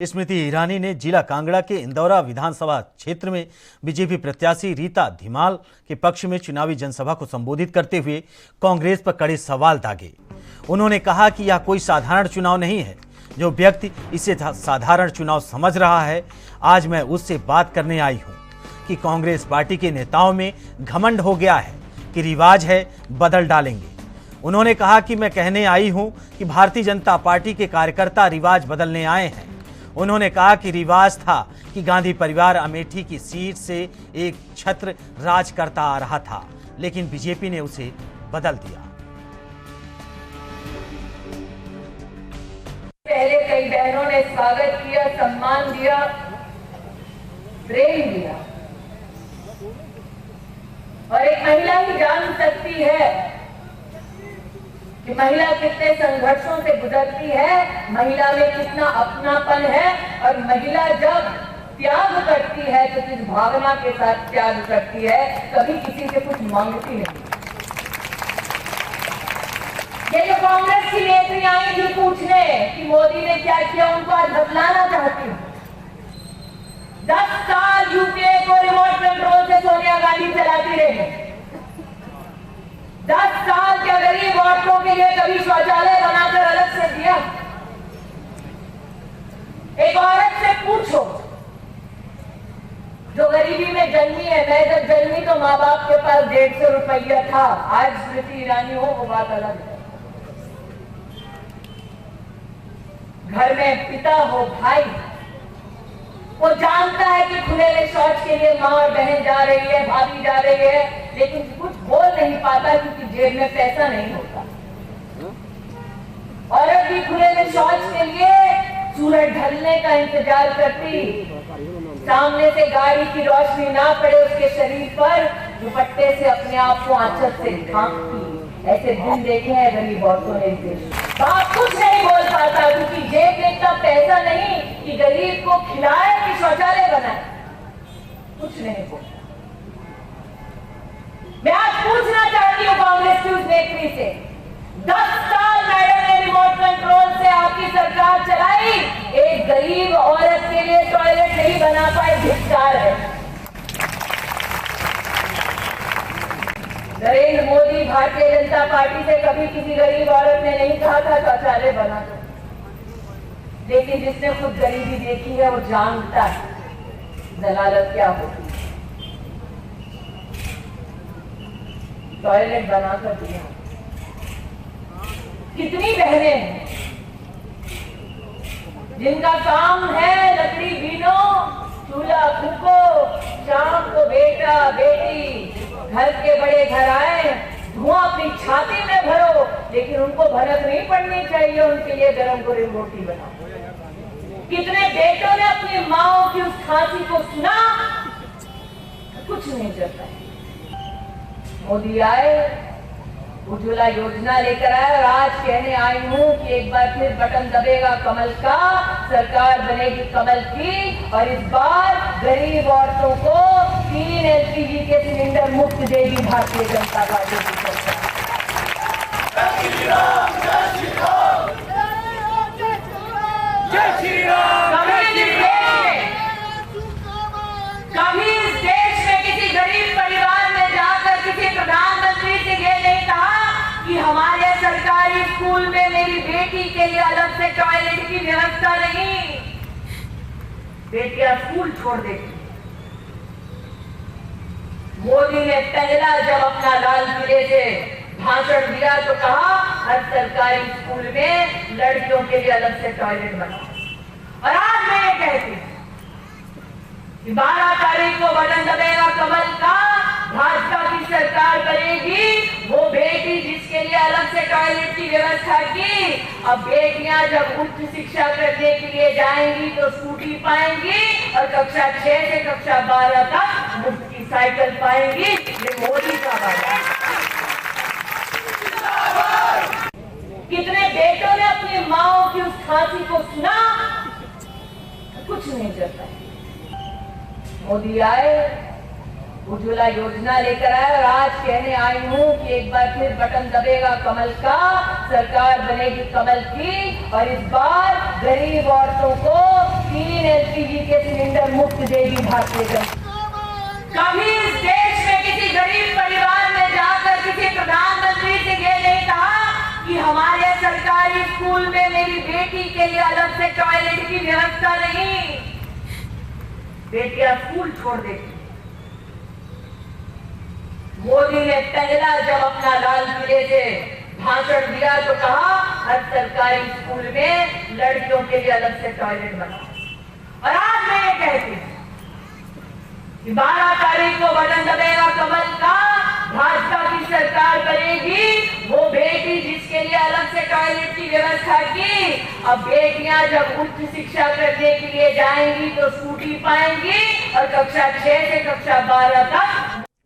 स्मृति ईरानी ने जिला कांगड़ा के इंदौरा विधानसभा क्षेत्र में बीजेपी प्रत्याशी रीता धीमाल के पक्ष में चुनावी जनसभा को संबोधित करते हुए कांग्रेस पर कड़े सवाल दागे। उन्होंने कहा कि यह कोई साधारण चुनाव नहीं है। जो व्यक्ति इसे साधारण चुनाव समझ रहा है, आज मैं उससे बात करने आई हूं कि कांग्रेस पार्टी के नेताओं में घमंड हो गया है कि रिवाज है, बदल डालेंगे। उन्होंने कहा कि मैं कहने आई हूं कि भारतीय जनता पार्टी के कार्यकर्ता रिवाज बदलने आए हैं। उन्होंने कहा कि रिवाज था कि गांधी परिवार अमेठी की सीट से एक छत्र राज करता आ रहा था, लेकिन बीजेपी ने उसे बदल दिया। पहले कई बहनों ने स्वागत किया, सम्मान दिया, प्रेम दिया, और एक महिला ही जान सकती है कि महिला कितने संघर्षों से गुजरती है, महिला में कितना अपनापन है, और महिला जब त्याग करती है तो किस भावना के साथ त्याग करती है, कभी किसी से कुछ मांगती नहीं। ये जो कांग्रेस की नेत्री आई थी पूछने कि मोदी ने क्या किया, उनको आज बतलाना चाहती हूँ। 10 साल यूपीए को रिमोट कंट्रोल से सोनिया गांधी चलाती रही। 10 साल के गरीब औरतों के लिए कभी शौचालय बनाकर अलग से दिया? एक औरत से पूछो जो गरीबी में जन्मी है। मैं जब जन्मी तो माँ बाप के पास 150 रुपया था, आज स्मृति ईरानी हो वो बात अलग है। घर में पिता हो, भाई, वो जानता है कि खुले में शौच के लिए माँ और बहन जा रही है, भाभी जा रही है, लेकिन कुछ बोल नहीं पाता क्योंकि जेब में पैसा नहीं होता। औरत भी खुले में शौच के लिए सूरज ढलने का इंतजार करती, सामने से गाड़ी की रोशनी ना पड़े उसके शरीर पर, दुपट्टे से अपने आप को आंचल से ढांकती। ऐसे दिन देखे हैं गरीब औरतों ने। बाप कुछ नहीं बोल पाता क्योंकि जेब में इतना पैसा नहीं कि गरीब को खिलाए कि शौचालय बनाए, कुछ नहीं बोलता। मैं आज पूछना चाहती हूँ कांग्रेस की उस नेत्री से, 10 साल मैडम ने रिमोट कंट्रोल से आपकी सरकार चलाई, एक गरीब औरत के लिए टॉयलेट नहीं बना पाए, धिक्कार है। नरेंद्र मोदी भारतीय जनता पार्टी से कभी किसी गरीब औरत ने नहीं कहा था शौचालय बना दो, लेकिन जिसने खुद गरीबी देखी है वो जानता है जलालत क्या होती है। टॉयलेट बनाकर दिया। कितनी बहनें हैं जिनका काम है लकड़ी बीनो, चूल्हा फूको, शाम को बेटा बेटी घर के बड़े घर आए, धुआं अपनी छाती में भरो, लेकिन उनको भनक नहीं पड़नी चाहिए, उनके लिए गरम गरम रोटी बनाओ। कितने बेटों ने अपनी माओ की उस खांसी को सुना, कुछ नहीं चलता। मोदी आए, उज्ज्वला योजना लेकर आए, और आज कहने आई हूं कि एक बार फिर बटन दबेगा कमल का, सरकार बनेगी कमल की, और इस बार गरीब औरतों को 3 एलपीजी के सिलेंडर मुफ्त देगी भारतीय जनता पार्टी की सरकार। कभी इस देश में किसी गरीब परिवार में जाकर किसी प्रधानमंत्री से ये नहीं कहा कि हमारे सरकारी स्कूल में मेरी बेटी के लिए अलग से टॉयलेट की व्यवस्था नहीं। बेटियां स्कूल छोड़ देती। मोदी ने पहला जब अपना लाल किले से भाषण दिया तो कहा हर सरकारी स्कूल में लड़कियों के लिए अलग से टॉयलेट बनाओ। और आज मैं ये कहती हूं कि 12 तारीख को बटन दबेगा कमल का, भाजपा की सरकार बनेगी। वो बेटी जिसके लिए अलग से टॉयलेट की व्यवस्था की, अब बेटियां जब उच्च शिक्षा करने के लिए जाएंगी तो स्कूटी पाएंगी, और कक्षा 6 से कक्षा 12 तक मुफ्त की साइकिल पाएंगी। ये मोदी का वादा है। कितने बेटों ने अपनी माओ की उस खांसी को सुना, कुछ नहीं चलता। मोदी आए, उज्ज्वला योजना लेकर आए, और आज कहने आई हूं कि एक बार फिर बटन दबेगा कमल का, सरकार बनेगी कमल की, और इस बार गरीब औरतों को भारतीय जनता। कभी इस देश में किसी गरीब परिवार में जाकर किसी प्रधानमंत्री से ये नहीं कहा कि हमारे सरकारी स्कूल में मेरी बेटी के लिए अलग से टॉयलेट की व्यवस्था नहीं, बेटियां स्कूल छोड़ देती। मोदी ने पहला जब अपना लाल किले से भाषण दिया तो कहा हर सरकारी स्कूल में लड़कियों के लिए अलग से टॉयलेट बनाओ। और आज मैं ये कहती हूँ कि 12 तारीख को बटन दबेगा कमल का, भाजपा की सरकार करेगी। वो बेटी जिसके लिए अलग से टॉयलेट की व्यवस्था की, अब बेटियां जब उच्च शिक्षा करने के लिए जाएंगी तो स्कूटी पाएंगी और कक्षा 6 से कक्षा 12 तक